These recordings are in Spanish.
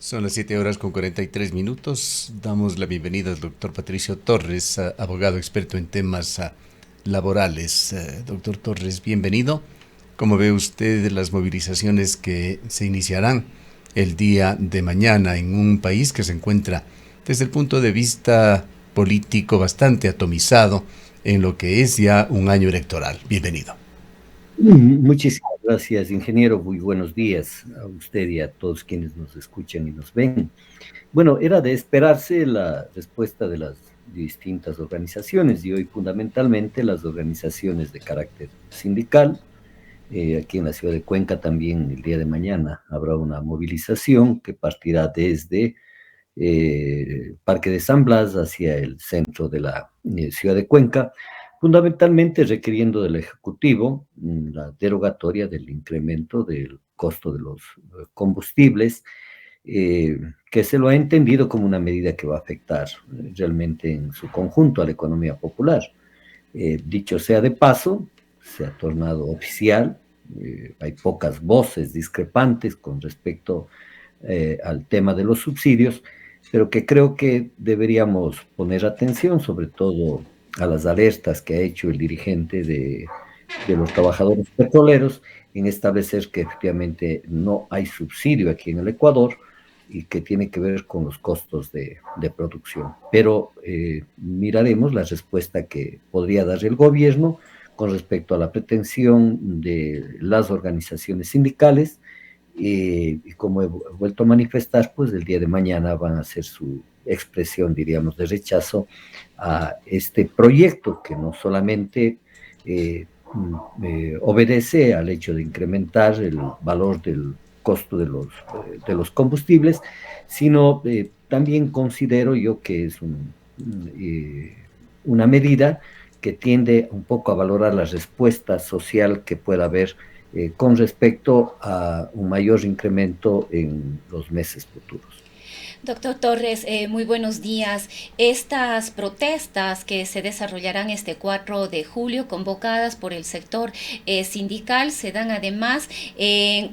Son las 7 horas con 43 minutos. Damos la bienvenida al doctor Patricio Torres, abogado experto en temas laborales. Doctor Torres, bienvenido. ¿Cómo ve usted las movilizaciones que se iniciarán el día de mañana en un país que se encuentra desde el punto de vista político bastante atomizado en lo que es ya un año electoral? Bienvenido. Muchísimas gracias, ingeniero. Muy buenos días a usted y a todos quienes nos escuchan y nos ven. Bueno, era de esperarse la respuesta de las distintas organizaciones y hoy fundamentalmente las organizaciones de carácter sindical. Aquí en la ciudad de Cuenca también el día de mañana habrá una movilización que partirá desde Parque de San Blas hacia el centro de la ciudad de Cuenca, fundamentalmente requiriendo del Ejecutivo la derogatoria del incremento del costo de los combustibles, que se lo ha entendido como una medida que va a afectar realmente en su conjunto a la economía popular. Dicho sea de paso, se ha tornado oficial, hay pocas voces discrepantes con respecto al tema de los subsidios, pero que creo que deberíamos poner atención, sobre todo a las alertas que ha hecho el dirigente de los trabajadores petroleros en establecer que efectivamente no hay subsidio aquí en el Ecuador y que tiene que ver con los costos de producción. Pero miraremos la respuesta que podría dar el gobierno con respecto a la pretensión de las organizaciones sindicales y como he vuelto a manifestar, pues el día de mañana van a hacer su expresión, diríamos, de rechazo a este proyecto que no solamente obedece al hecho de incrementar el valor del costo de los combustibles, sino también considero yo que es una medida que tiende un poco a valorar la respuesta social que pueda haber con respecto a un mayor incremento en los meses futuros. Doctor Torres, muy buenos días. Estas protestas que se desarrollarán este 4 de julio, convocadas por el sector sindical, se dan además en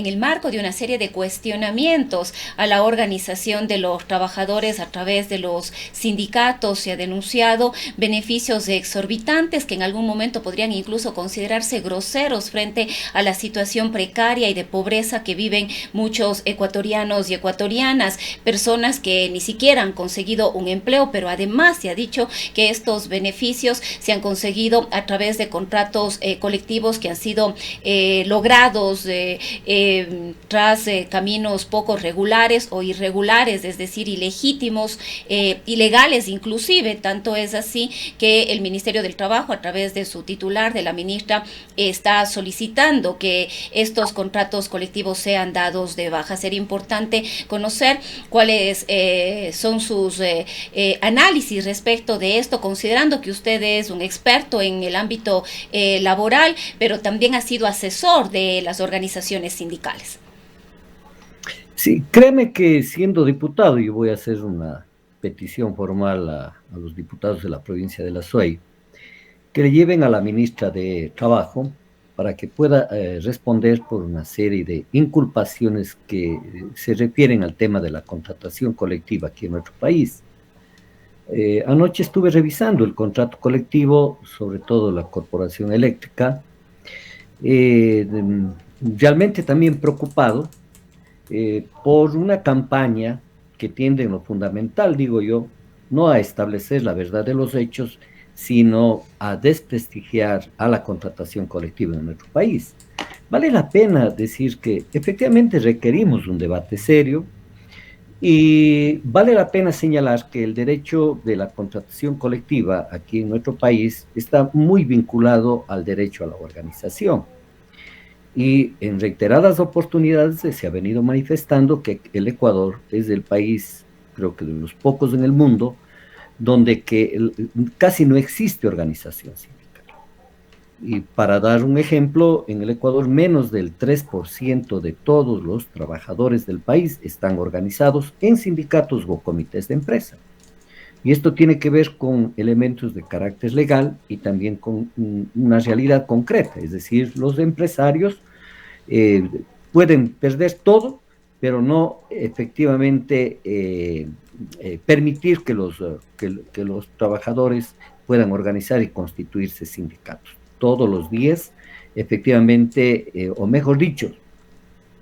el marco de una serie de cuestionamientos a la organización de los trabajadores a través de los sindicatos. Se ha denunciado beneficios exorbitantes que en algún momento podrían incluso considerarse groseros frente a la situación precaria y de pobreza que viven muchos ecuatorianos y ecuatorianas, personas que ni siquiera han conseguido un empleo, pero además se ha dicho que estos beneficios se han conseguido a través de contratos colectivos que han sido logrados tras caminos poco regulares o irregulares, es decir, ilegítimos, ilegales inclusive. Tanto es así que el Ministerio del Trabajo, a través de su titular, de la ministra, está solicitando que estos contratos colectivos sean dados de baja. Sería importante conocer cuáles son sus análisis respecto de esto, considerando que usted es un experto en el ámbito laboral, pero también ha sido asesor de las organizaciones sindicales. Sí, créeme que siendo diputado, yo voy a hacer una petición formal a los diputados de la provincia de La Suay, que le lleven a la ministra de Trabajo para que pueda responder por una serie de inculpaciones que se refieren al tema de la contratación colectiva aquí en nuestro país. Anoche estuve revisando el contrato colectivo, sobre todo la Corporación Eléctrica, eh, realmente también preocupado por una campaña que tiende en lo fundamental, digo yo, no a establecer la verdad de los hechos, sino a desprestigiar a la contratación colectiva en nuestro país. Vale la pena decir que efectivamente requerimos un debate serio y vale la pena señalar que el derecho de la contratación colectiva aquí en nuestro país está muy vinculado al derecho a la organización. Y en reiteradas oportunidades se ha venido manifestando que el Ecuador es el país, creo que de los pocos en el mundo, donde casi no existe organización sindical. Y para dar un ejemplo, en el Ecuador menos del 3% de todos los trabajadores del país están organizados en sindicatos o comités de empresa. Y esto tiene que ver con elementos de carácter legal y también con una realidad concreta, es decir, los empresarios pueden perder todo pero no efectivamente permitir que que los trabajadores puedan organizar y constituirse sindicatos. Todos los días, efectivamente, o mejor dicho,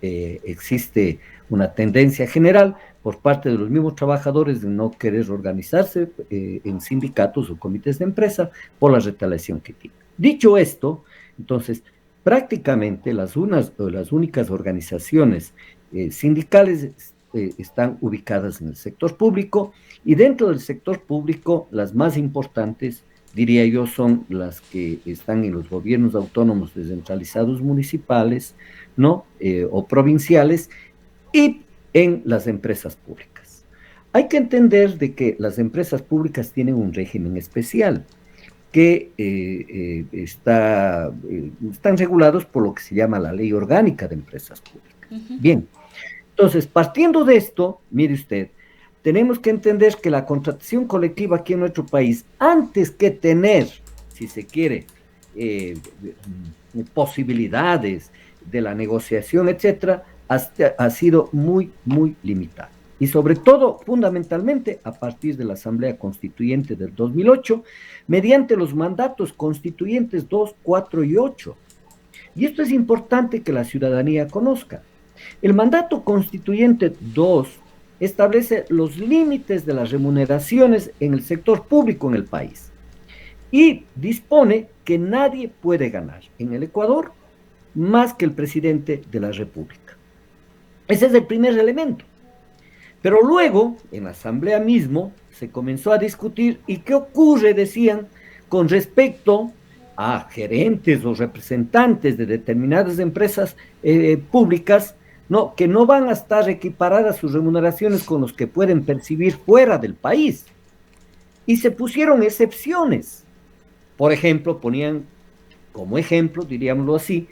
existe una tendencia general por parte de los mismos trabajadores de no querer organizarse en sindicatos o comités de empresa por la retaliación que tienen. Dicho esto, entonces, prácticamente las únicas organizaciones sindicales están ubicadas en el sector público, y dentro del sector público las más importantes, diría yo, son las que están en los gobiernos autónomos descentralizados municipales, ¿no? O provinciales, y en las empresas públicas. Hay que entender de que las empresas públicas tienen un régimen especial que están regulados por lo que se llama la Ley Orgánica de Empresas Públicas. Bien, entonces, partiendo de esto, mire usted, tenemos que entender que la contratación colectiva aquí en nuestro país, antes que tener, si se quiere, posibilidades de la negociación, etcétera, ha sido muy, muy limitada. Y sobre todo, fundamentalmente, a partir de la Asamblea Constituyente del 2008, mediante los mandatos constituyentes 2, 4 y 8. Y esto es importante que la ciudadanía conozca. El mandato constituyente 2 establece los límites de las remuneraciones en el sector público en el país y dispone que nadie puede ganar en el Ecuador más que el presidente de la República. Ese es el primer elemento. Pero luego, en la asamblea mismo, se comenzó a discutir, ¿y qué ocurre, decían, con respecto a gerentes o representantes de determinadas empresas públicas, no, que no van a estar equiparadas sus remuneraciones con los que pueden percibir fuera del país? Y se pusieron excepciones. Por ejemplo, ponían como ejemplo, diríamoslo así,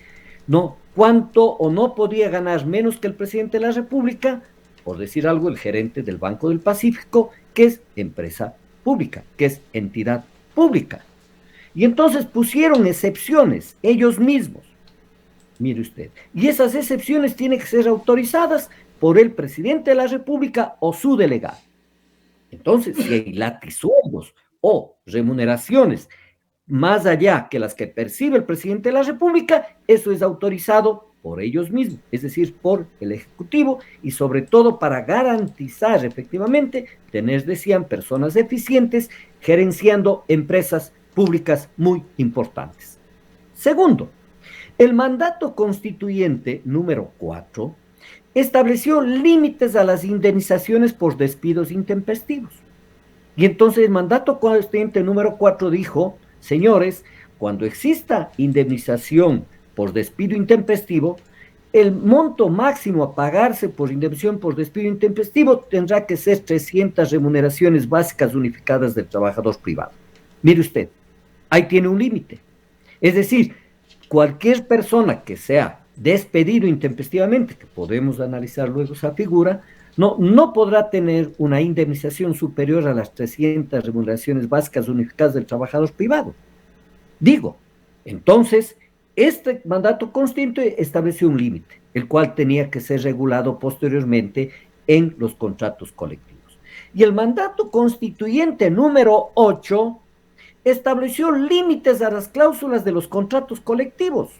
no, cuánto o no podía ganar menos que el presidente de la República, por decir algo, el gerente del Banco del Pacífico, que es empresa pública, que es entidad pública. Y entonces pusieron excepciones ellos mismos. Mire usted, y esas excepciones tienen que ser autorizadas por el presidente de la República o su delegado. Entonces, si hay latisueldos o remuneraciones más allá que las que percibe el presidente de la República, eso es autorizado por ellos mismos, es decir, por el Ejecutivo, y sobre todo para garantizar efectivamente tener, decían, personas eficientes gerenciando empresas públicas muy importantes. Segundo, el mandato constituyente número 4 estableció límites a las indemnizaciones por despidos intempestivos. Y entonces el mandato constituyente número 4 dijo, señores, cuando exista indemnización por despido intempestivo, el monto máximo a pagarse por indemnización por despido intempestivo tendrá que ser 300 remuneraciones básicas unificadas del trabajador privado. Mire usted, ahí tiene un límite. Es decir, cualquier persona que sea despedido intempestivamente, que podemos analizar luego esa figura, no podrá tener una indemnización superior a las 300 remuneraciones básicas unificadas del trabajador privado. Digo, entonces, este mandato constituyente estableció un límite, el cual tenía que ser regulado posteriormente en los contratos colectivos. Y el mandato constituyente número 8 estableció límites a las cláusulas de los contratos colectivos.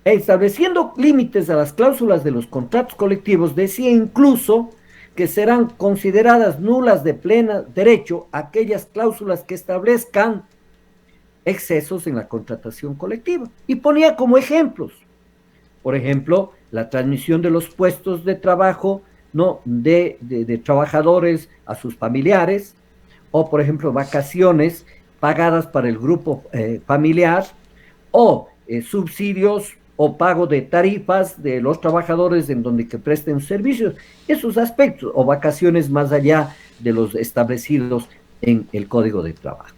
Estableciendo límites a las cláusulas de los contratos colectivos, decía incluso que serán consideradas nulas de pleno derecho aquellas cláusulas que establezcan excesos en la contratación colectiva. Y ponía como ejemplos, por ejemplo, la transmisión de los puestos de trabajo, ¿no?, de trabajadores a sus familiares, o por ejemplo, vacaciones pagadas para el grupo familiar, o subsidios o pago de tarifas de los trabajadores en donde que presten servicios, esos aspectos, o vacaciones más allá de los establecidos en el Código de Trabajo.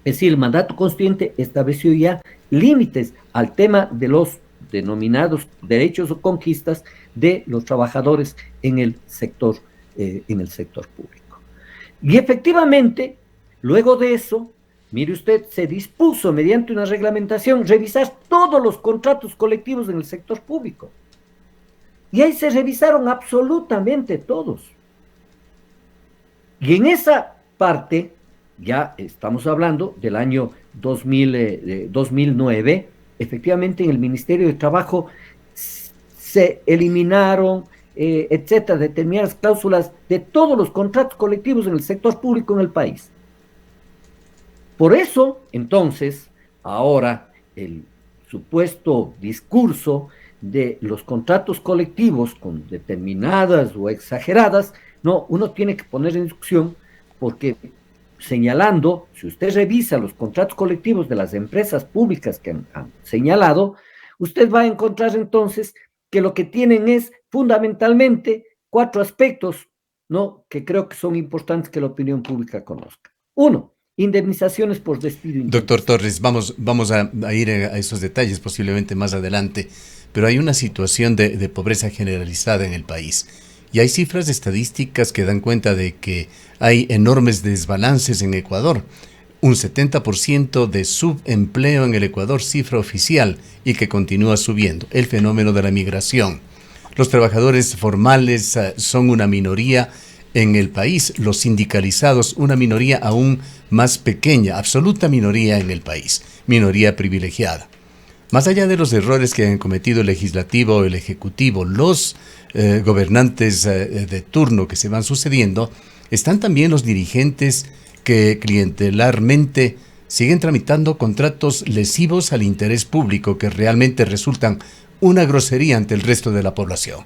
Es decir, el mandato constituyente estableció ya límites al tema de los denominados derechos o conquistas de los trabajadores en el sector público. Y efectivamente, luego de eso, mire usted, se dispuso mediante una reglamentación revisar todos los contratos colectivos en el sector público. Y ahí se revisaron absolutamente todos. Y en esa parte, ya estamos hablando del año 2009, efectivamente en el Ministerio de Trabajo se eliminaron, etcétera, determinadas cláusulas de todos los contratos colectivos en el sector público en el país. Por eso, entonces, ahora el supuesto discurso de los contratos colectivos con determinadas o exageradas, no, uno tiene que poner en discusión porque señalando, si usted revisa los contratos colectivos de las empresas públicas que han señalado, usted va a encontrar entonces que lo que tienen es fundamentalmente 4 aspectos, ¿no?, que creo que son importantes que la opinión pública conozca. Uno, indemnizaciones por despido. Doctor Torres, vamos a ir a esos detalles posiblemente más adelante, pero hay una situación de pobreza generalizada en el país. Y hay cifras estadísticas que dan cuenta de que hay enormes desbalances en Ecuador. Un 70% de subempleo en el Ecuador, cifra oficial, y que continúa subiendo. El fenómeno de la migración. Los trabajadores formales son una minoría en el país, los sindicalizados una minoría aún más pequeña, absoluta minoría en el país, minoría privilegiada. Más allá de los errores que han cometido el legislativo o el ejecutivo, los gobernantes de turno que se van sucediendo, están también los dirigentes que clientelarmente siguen tramitando contratos lesivos al interés público que realmente resultan una grosería ante el resto de la población.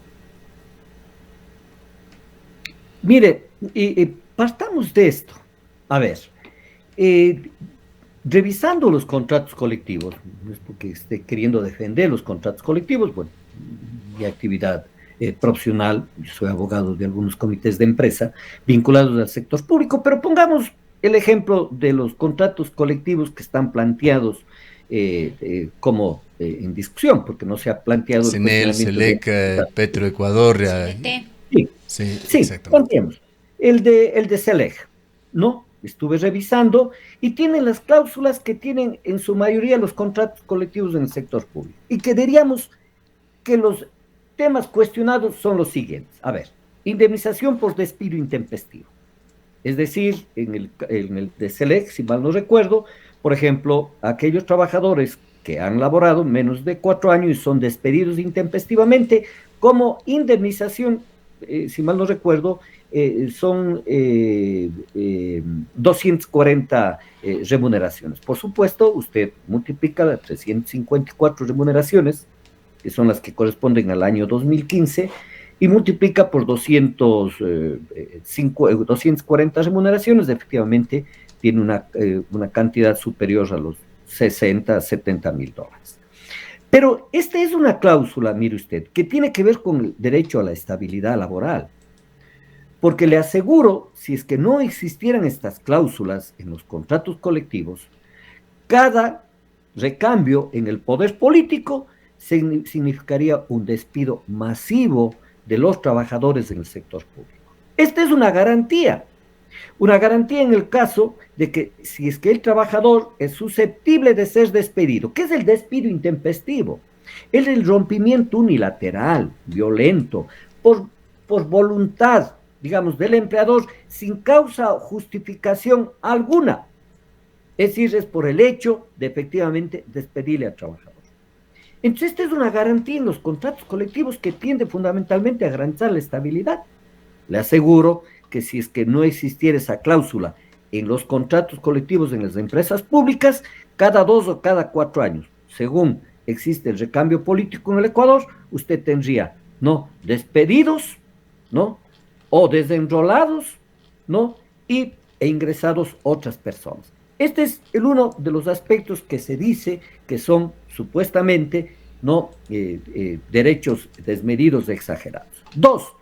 Mire, partamos de esto. A ver, revisando los contratos colectivos, no es porque esté queriendo defender los contratos colectivos, bueno, mi actividad profesional, yo soy abogado de algunos comités de empresa vinculados al sector público, pero pongamos el ejemplo de los contratos colectivos que están planteados como en discusión, porque no se ha planteado... CNEL, SELEC, Petroecuador... Sí, planteemos. El de SELEC, ¿no? Estuve revisando y tienen las cláusulas que tienen en su mayoría los contratos colectivos en el sector público. Y que diríamos que los temas cuestionados son los siguientes. A ver, indemnización por despido intempestivo. Es decir, en el de SELEC, si mal no recuerdo, por ejemplo, aquellos trabajadores que han laborado menos de 4 años y son despedidos intempestivamente, como indemnización, si mal no recuerdo, son 240 remuneraciones. Por supuesto, usted multiplica las 354 remuneraciones, que son las que corresponden al año 2015, y multiplica por 240 remuneraciones, efectivamente tiene una cantidad superior a los 60, 70 mil dólares. Pero esta es una cláusula, mire usted, que tiene que ver con el derecho a la estabilidad laboral. Porque le aseguro, si es que no existieran estas cláusulas en los contratos colectivos, cada recambio en el poder político significaría un despido masivo de los trabajadores en el sector público. Esta es una garantía en el caso de que si es que el trabajador es susceptible de ser despedido. ¿Qué es el despido intempestivo? Es el rompimiento unilateral, violento, por voluntad, digamos, del empleador, sin causa o justificación alguna. Es decir, es por el hecho de efectivamente despedirle al trabajador. Entonces, esta es una garantía en los contratos colectivos que tiende fundamentalmente a garantizar la estabilidad. Le aseguro que si es que no existiera esa cláusula en los contratos colectivos en las empresas públicas, cada 2 o cada 4 años, según existe el recambio político en el Ecuador, usted tendría, ¿no?, despedidos, ¿no?, o desenrolados, ¿no?, e ingresados otras personas. Este es uno de los aspectos que se dice que son supuestamente, ¿no?, derechos desmedidos, exagerados. 2,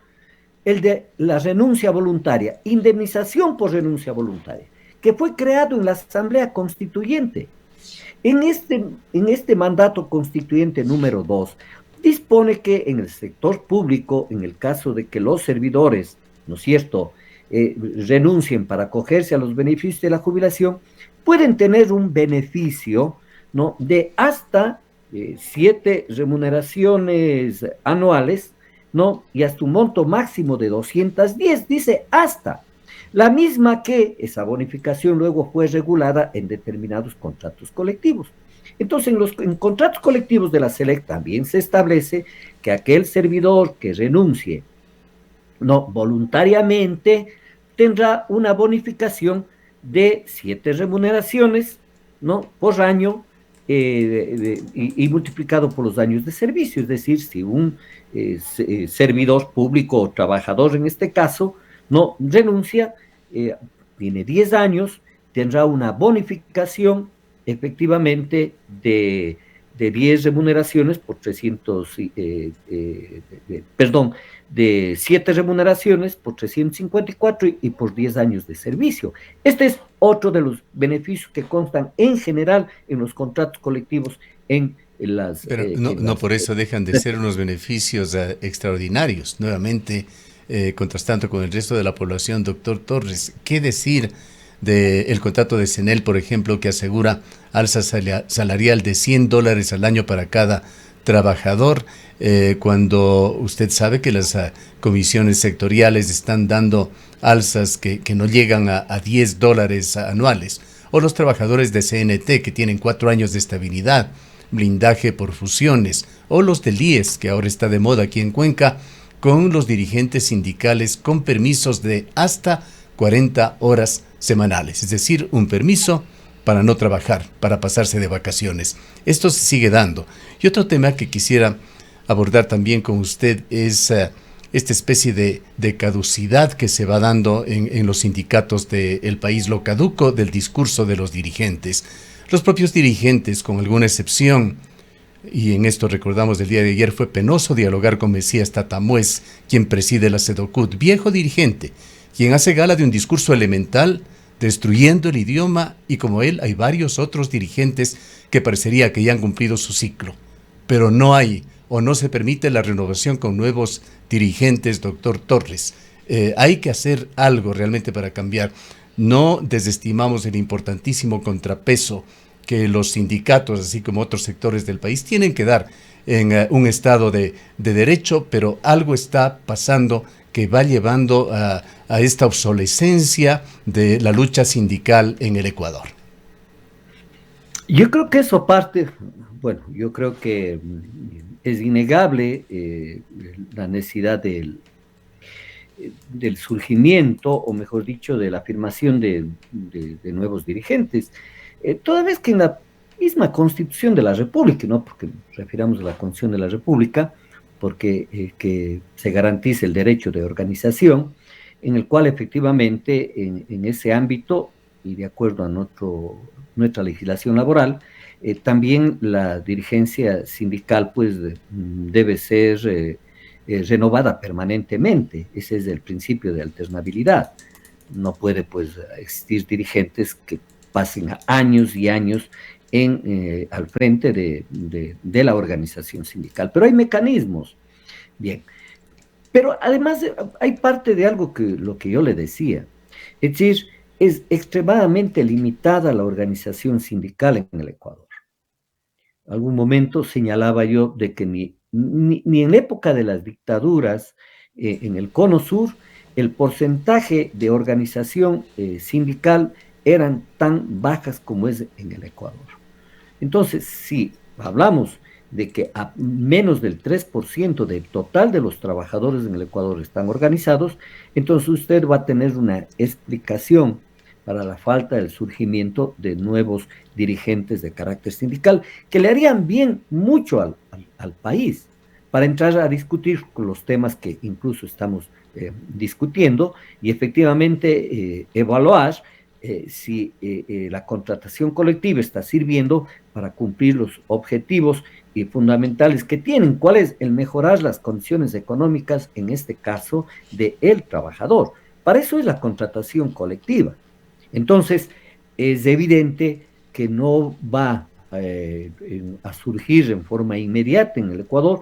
el de la renuncia voluntaria, indemnización por renuncia voluntaria, que fue creado en la Asamblea Constituyente. En este mandato constituyente número 2, dispone que en el sector público, en el caso de que los servidores, ¿no es cierto?, renuncien para acogerse a los beneficios de la jubilación, pueden tener un beneficio, ¿no?, de hasta 7 remuneraciones anuales, ¿no? Y hasta un monto máximo de 210, dice hasta. La misma que esa bonificación luego fue regulada en determinados contratos colectivos. Entonces, en contratos colectivos de la SELEC también se establece que aquel servidor que renuncie, no voluntariamente, tendrá una bonificación de 7 remuneraciones, ¿no? Por año, y multiplicado por los años de servicio. Es decir, si un servidor público o trabajador en este caso no renuncia, tiene 10 años, tendrá una bonificación efectivamente de 10 remuneraciones por 300, perdón, de 7 remuneraciones por 354 y por 10 años de servicio. Este es otro de los beneficios que constan en general en los contratos colectivos en las... Pero no por eso dejan de ser unos beneficios extraordinarios. Nuevamente, contrastando con el resto de la población, doctor Torres, ¿qué decir del contrato de CENEL, por ejemplo, que asegura alza salarial de $100 al año para cada trabajador, cuando usted sabe que las comisiones sectoriales están dando alzas que no llegan a $10 anuales, o los trabajadores de CNT que tienen 4 años de estabilidad, blindaje por fusiones, o los del IES, que ahora está de moda aquí en Cuenca, con los dirigentes sindicales con permisos de hasta 40 horas semanales, es decir, un permiso para no trabajar, para pasarse de vacaciones. Esto se sigue dando. Y otro tema que quisiera abordar también con usted es esta especie de caducidad que se va dando en los sindicatos del país, lo caduco del discurso de los dirigentes. Los propios dirigentes, con alguna excepción, y en esto recordamos del día de ayer, fue penoso dialogar con Mesías Tatamuez, quien preside la SEDOCUT, viejo dirigente, quien hace gala de un discurso elemental, destruyendo el idioma, y como él hay varios otros dirigentes que parecería que ya han cumplido su ciclo. Pero no hay o no se permite la renovación con nuevos dirigentes, doctor Torres. Hay que hacer algo realmente para cambiar. No desestimamos el importantísimo contrapeso que los sindicatos, así como otros sectores del país, tienen que dar en un Estado de derecho, pero algo está pasando que va llevando a esta obsolescencia de la lucha sindical en el Ecuador. Yo creo que eso parte, bueno, yo creo que es innegable la necesidad del surgimiento, o mejor dicho, de la afirmación de nuevos dirigentes, toda vez que en la misma Constitución de la República, ¿no? Porque refiramos a la Constitución de la República, porque que se garantice el derecho de organización, en el cual efectivamente en ese ámbito, y de acuerdo a nuestra legislación laboral, también la dirigencia sindical pues debe ser renovada permanentemente. Ese es el principio de alternabilidad. No puede pues existir dirigentes que pasen años y años al frente de la organización sindical. Pero hay mecanismos. Bien. Pero además hay parte de algo lo que yo le decía. Es decir, es extremadamente limitada la organización sindical en el Ecuador. Algún momento señalaba yo de que ni en la época de las dictaduras en el Cono Sur, el porcentaje de organización sindical eran tan bajas como es en el Ecuador. Entonces, si hablamos de que a menos del 3% del total de los trabajadores en el Ecuador están organizados, entonces usted va a tener una explicación para la falta del surgimiento de nuevos dirigentes de carácter sindical, que le harían bien mucho al país, para entrar a discutir con los temas que incluso estamos discutiendo, y efectivamente evaluar si la contratación colectiva está sirviendo para cumplir los objetivos fundamentales que tienen. ¿Cuál es? El mejorar las condiciones económicas, en este caso, del trabajador. Para eso es la contratación colectiva. Entonces, es evidente que no va a surgir en forma inmediata en el Ecuador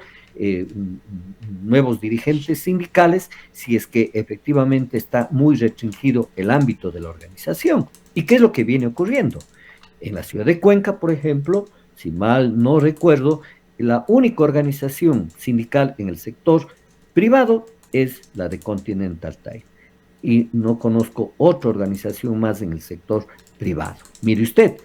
nuevos dirigentes sindicales si es que efectivamente está muy restringido el ámbito de la organización. ¿Y qué es lo que viene ocurriendo? En la ciudad de Cuenca, por ejemplo, si mal no recuerdo, la única organización sindical en el sector privado es la de Continental Tire. Y no conozco otra organización más en el sector privado. Mire usted,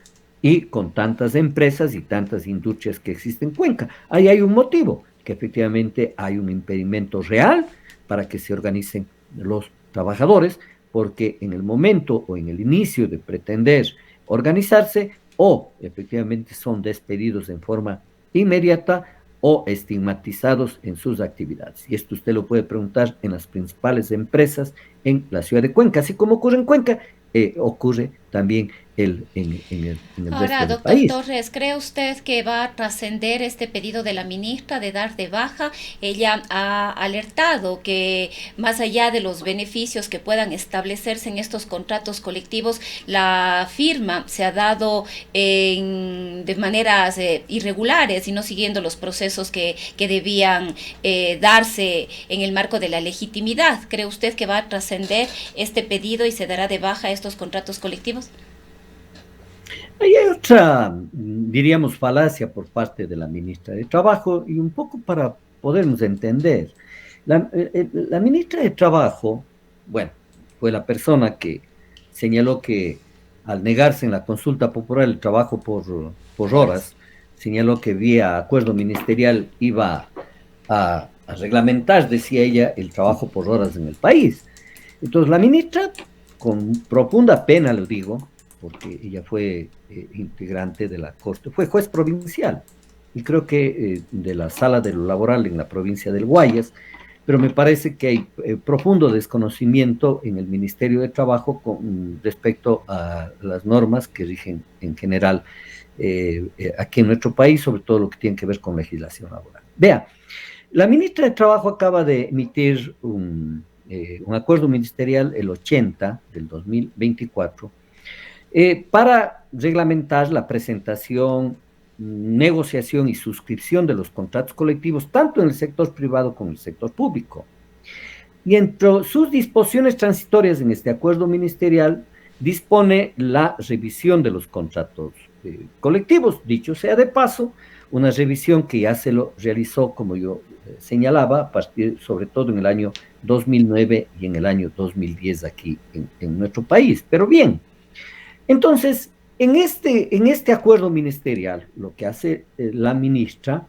y con tantas empresas y tantas industrias que existen en Cuenca, ahí hay un motivo, que efectivamente hay un impedimento real para que se organicen los trabajadores, porque en el momento o en el inicio de pretender organizarse, o efectivamente son despedidos en forma inmediata o estigmatizados en sus actividades. Y esto usted lo puede preguntar en las principales empresas en la ciudad de Cuenca, así como ocurre en Cuenca, ocurre también en el Ahora, resto del doctor país. Torres, ¿cree usted que va a trascender este pedido de la ministra de dar de baja? Ella ha alertado que más allá de los beneficios que puedan establecerse en estos contratos colectivos, la firma se ha dado de maneras irregulares y no siguiendo los procesos que debían darse en el marco de la legitimidad. ¿Cree usted que va a trascender este pedido y se dará de baja estos contratos colectivos? Hay otra, diríamos, falacia por parte de la ministra de Trabajo, y un poco para podernos entender. La ministra de Trabajo, bueno, fue la persona que señaló que al negarse en la consulta popular el trabajo por horas, señaló que vía acuerdo ministerial iba a reglamentar, decía ella, el trabajo por horas en el país. Entonces la ministra, con profunda pena lo digo, porque ella fue integrante de la Corte, fue juez provincial, y creo que de la Sala de lo Laboral en la provincia del Guayas, pero me parece que hay profundo desconocimiento en el Ministerio de Trabajo con respecto a las normas que rigen en general aquí en nuestro país, sobre todo lo que tiene que ver con legislación laboral. Vea, la ministra de Trabajo acaba de emitir un acuerdo ministerial, el 80 del 2024, para reglamentar la presentación, negociación y suscripción de los contratos colectivos, tanto en el sector privado como en el sector público. Y entre sus disposiciones transitorias en este acuerdo ministerial, dispone la revisión de los contratos colectivos, dicho sea de paso, una revisión que ya se lo realizó, como yo señalaba, a partir, sobre todo en el año 2009 y en el año 2010 aquí en nuestro país. Pero bien, entonces, en este acuerdo ministerial, lo que hace la ministra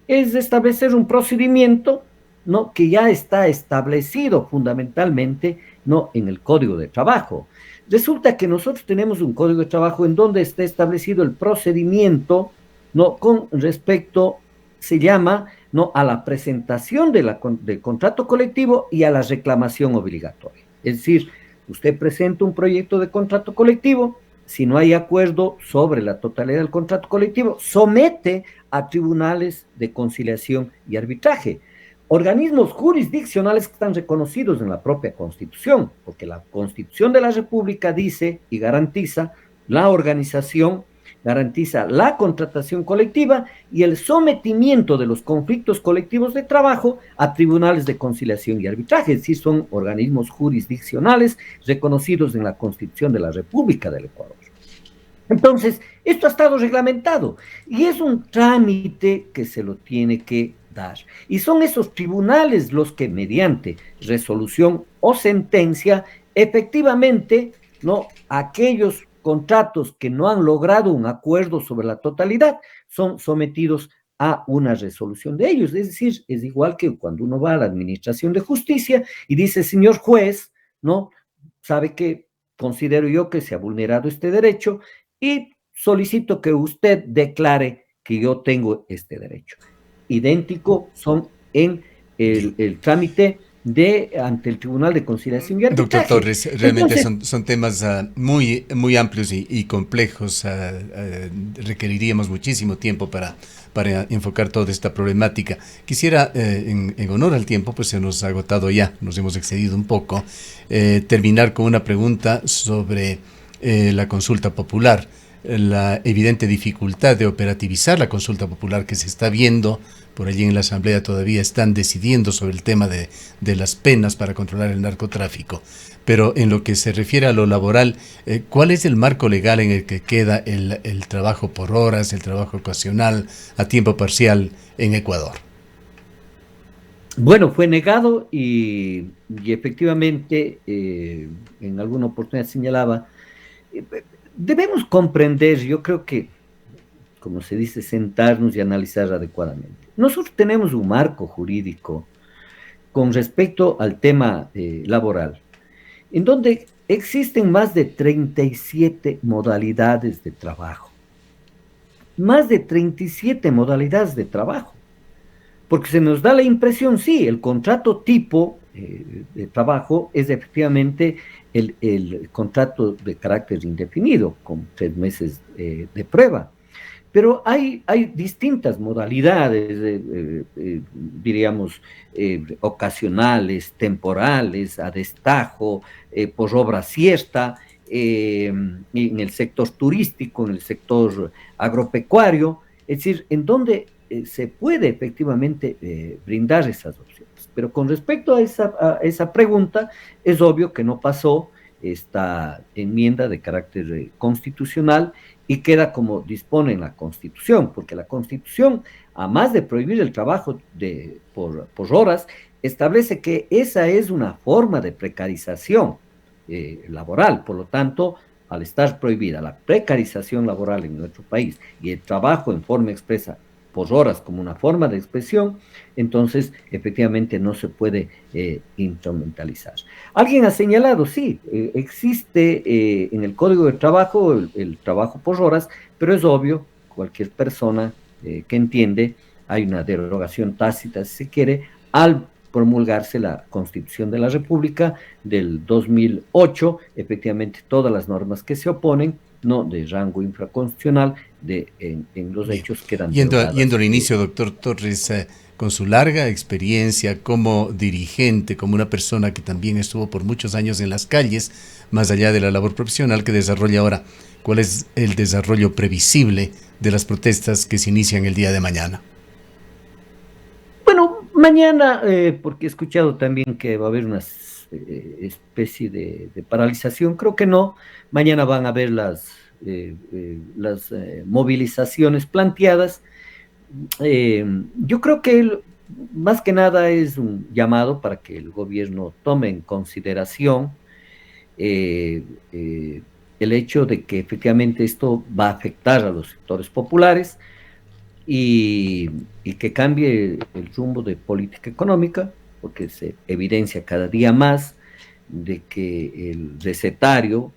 es establecer un procedimiento, ¿no?, que ya está establecido fundamentalmente, ¿no?, en el Código de Trabajo. Resulta que nosotros tenemos un Código de Trabajo en donde está establecido el procedimiento, ¿no?, con respecto, se llama, ¿no?, a la presentación del contrato colectivo y a la reclamación obligatoria. Es decir, usted presenta un proyecto de contrato colectivo, si no hay acuerdo sobre la totalidad del contrato colectivo, somete a tribunales de conciliación y arbitraje, organismos jurisdiccionales que están reconocidos en la propia Constitución, porque la Constitución de la República dice y garantiza la organización, garantiza la contratación colectiva y el sometimiento de los conflictos colectivos de trabajo a tribunales de conciliación y arbitraje, es decir, son organismos jurisdiccionales reconocidos en la Constitución de la República del Ecuador. Entonces, esto ha estado reglamentado y es un trámite que se lo tiene que dar. Y son esos tribunales los que, mediante resolución o sentencia, efectivamente, ¿no?, aquellos contratos que no han logrado un acuerdo sobre la totalidad son sometidos a una resolución de ellos. Es decir, es igual que cuando uno va a la Administración de Justicia y dice, señor juez, ¿no?, sabe que considero yo que se ha vulnerado este derecho y solicito que usted declare que yo tengo este derecho. Idéntico son en el trámite ante el Tribunal de Conciliación y Arbitraje. Doctor Torres, realmente son temas muy, muy amplios y complejos. Requeriríamos muchísimo tiempo para enfocar toda esta problemática. Quisiera, en honor al tiempo, pues se nos ha agotado ya, nos hemos excedido un poco, terminar con una pregunta sobre la consulta popular, la evidente dificultad de operativizar la consulta popular que se está viendo. Por allí en la Asamblea todavía están decidiendo sobre el tema de las penas para controlar el narcotráfico. Pero en lo que se refiere a lo laboral, ¿cuál es el marco legal en el que queda el trabajo por horas, el trabajo ocasional, a tiempo parcial en Ecuador? Bueno, fue negado y efectivamente, en alguna oportunidad señalaba, eh, debemos comprender, yo creo que, como se dice, sentarnos y analizar adecuadamente. Nosotros tenemos un marco jurídico con respecto al tema laboral, en donde existen más de 37 modalidades de trabajo. Más de 37 modalidades de trabajo. Porque se nos da la impresión, sí, el contrato tipo de trabajo es efectivamente el contrato de carácter indefinido, con 3 meses de prueba. Pero hay distintas modalidades, diríamos, ocasionales, temporales, a destajo, por obra siesta, en el sector turístico, en el sector agropecuario, es decir, en donde se puede efectivamente brindar esas opciones. Pero con respecto a esa pregunta, es obvio que no pasó esta enmienda de carácter constitucional y queda como dispone en la Constitución, porque la Constitución, a más de prohibir el trabajo por horas, establece que esa es una forma de precarización laboral. Por lo tanto, al estar prohibida la precarización laboral en nuestro país y el trabajo en forma expresa por horas como una forma de expresión, entonces efectivamente no se puede instrumentalizar. Alguien ha señalado, sí, existe en el Código de Trabajo el trabajo por horas, pero es obvio, cualquier persona que entiende, hay una derogación tácita, si se quiere, al promulgarse la Constitución de la República del 2008, efectivamente todas las normas que se oponen, no de rango infraconstitucional, en los Bien. hechos quedan Yendo derogadas. al inicio, doctor Torres, con su larga experiencia como dirigente, como una persona que también estuvo por muchos años en las calles, más allá de la labor profesional que desarrolla ahora, ¿cuál es el desarrollo previsible de las protestas que se inician el día de mañana? Bueno, mañana, porque he escuchado también que va a haber una especie de paralización, creo que no. Mañana van a haber las movilizaciones planteadas. Yo creo que más que nada es un llamado para que el gobierno tome en consideración eh, eh, el hecho de que efectivamente esto va a afectar a los sectores populares y, y que cambie el rumbo de política económica, porque se evidencia cada día más de que el recetario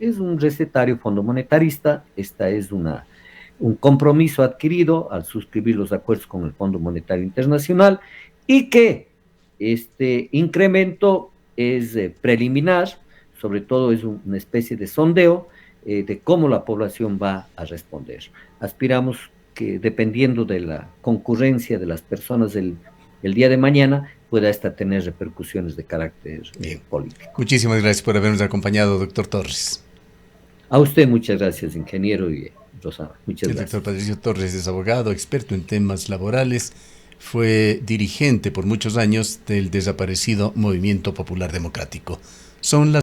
es un recetario fondo monetarista. Esta es un compromiso adquirido al suscribir los acuerdos con el Fondo Monetario Internacional y que este incremento es preliminar, sobre todo es una especie de sondeo de cómo la población va a responder. Aspiramos que dependiendo de la concurrencia de las personas el día de mañana, pueda esta tener repercusiones de carácter político. Muchísimas gracias por habernos acompañado, doctor Torres. A usted muchas gracias, ingeniero, y Rosana, muchas El gracias. doctor Patricio Torres es abogado, experto en temas laborales, fue dirigente por muchos años del desaparecido Movimiento Popular Democrático. Son las